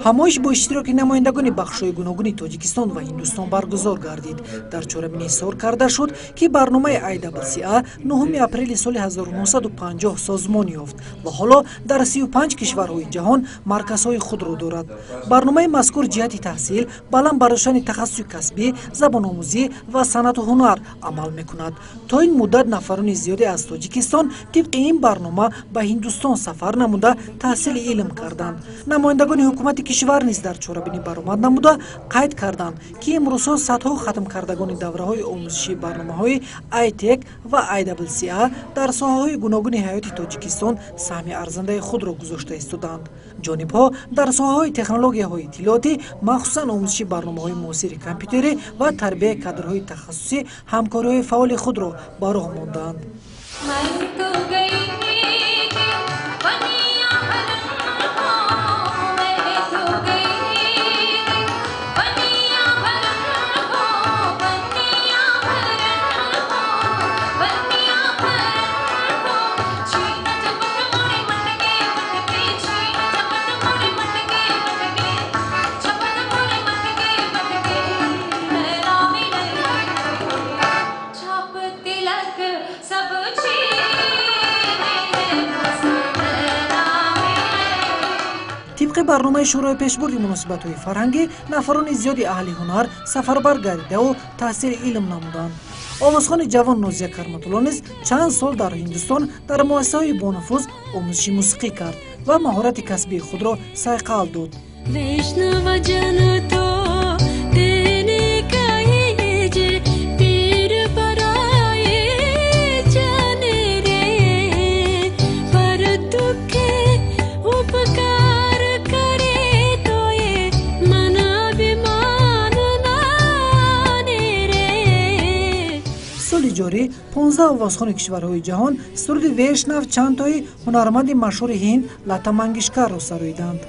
ҳамоиш бо иштироки намояндагони бахшҳои гуногуни Тоҷикистон ва Ҳиндустон баргузор гардид. Дар чорабин изҳор карда шуд, ки барномаи IWCA 9 апрели соли 1950 созмон ёфт ва ҳоло дар 35 кишварҳои ҷаҳон марказҳои худро дорад. Барномаи мазкур ҷиҳати таҳсил, баландбардоштани тахассуси касбӣ, забономӯзӣ ва санъату ҳунар амал мекунад. То ин муддат нафарони зиёде аз Тоҷикистон тибқи ин барнома ба Ҳиндустон сафар намуда таҳсили илм карданд. Намояндагони ҳукумати кишвар низ дар чорабинӣ баромад намуда қайд карданд, ки имрӯзҳо садҳо хатмкардагони давраҳои омӯзишии барномаҳои ITEC ва IWCA дар соҳаҳои гуногуни ҳаёти Тоҷикистон саҳми арзандаи худро гузошта истоданд. ҷонибҳо дар соҳаҳои технологияҳои иттилоотӣ, махсусан омӯзиши барномаҳои муосири компютерӣ ва тарбияи кадрҳои тахассусӣ ҳамкориҳои фаъоли худро ба роҳ мондаанд. طبق برنامه شورای پیشبرد مناسبت‌های فرهنگی، نفران زیادی اهل هنر سفربر گردیده و تحصیل علم نمودند. آوازخوان جوان نازیه کرمت‌الله نیز چند سال در هندوستان در مؤسسه‌های بانفوذ آموزش موسیقی کرد و مهارت کسبی خود را صیقل داد. جاری 15 آوازخوان کشورهای جهان سرود ویشنو چندتای هنرمند مشهور هند لتا منگشکر را سراییدند.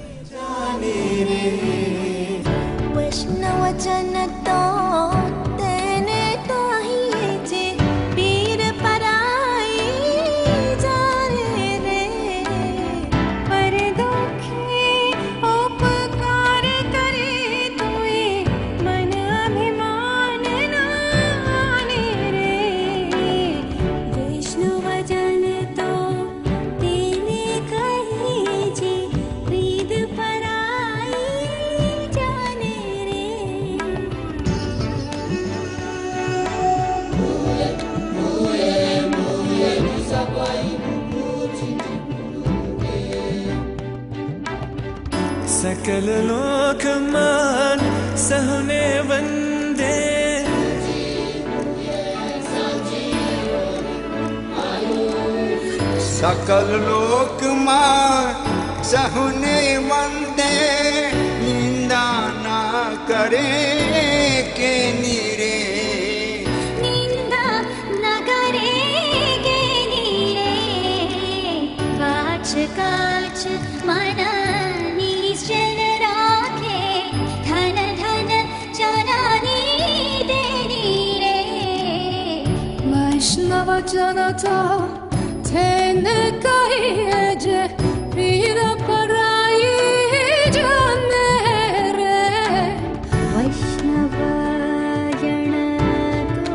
सकल लोक मान सहने वंदे सकल लोक मान सहने वंदे निंदा ना करे के नीरे निंदा ना करे के नीरे काच काच मना जनता तेने कहिए जे पीर पराई जाने रे वैष्णव जन तो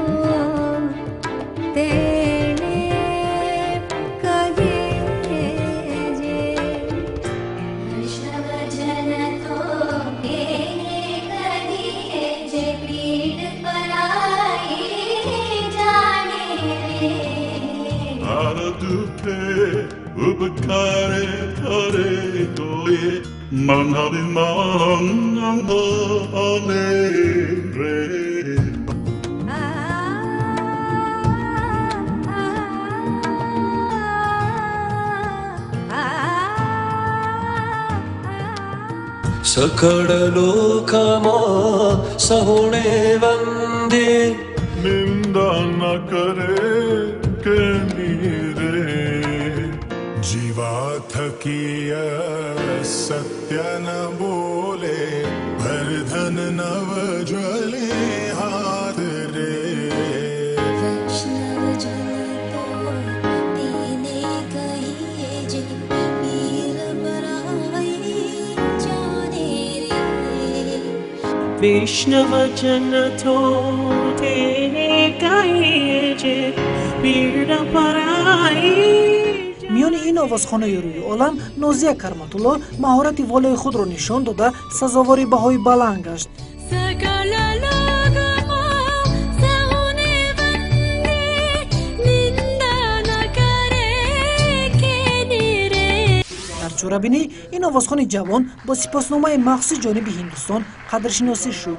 तेने कहिए जे वैष्णव जन तो तेने कहिए जे पीर पराई ubakare kare toye manhabi manangane re सकड़ लोकमा सहुणे वंदे निंदा न करे के नीरे जीवा थकिय सत्य न बोले भर धन नव ज्वले हाथ रे वैष्णव जन तो दीने कहिए जे पीर पराई जाने بشنو جنتو تگایجه بیرد پرایی میان این آوازخوان‌های روی عالم نازیه کرماتولو مهارت والای خود را نشان داده سزاوار بهای بلند گشت. در چورابینی این آوازخوان جوان با سپاسنامه مخصوص جانب هندوستان قدرشناسی شد.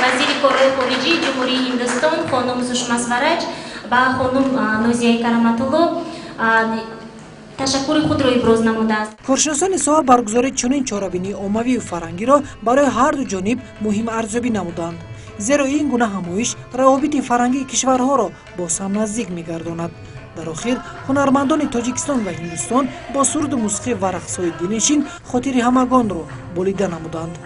وزیر کارهای خارجی جمهوری هندوستان خانم سوشما سوراج با خانم نازیه کراماتولو تشکر خود را ابراز نموده است. کارشناسان ساحه برگزاری چنین چهاربینی عمومی و فرهنگی را برای هر دو جانب مهم ارزیابی نمودند. زیرا این گونه همایش روابط فرهنگی کشورها را باز هم نزدیک می‌گرداند. در آخر هنرمندان تاجیکستان و هندوستان با سرود موسیقی و رقص‌های دلنشین خاطر همگان را بریده نمودند.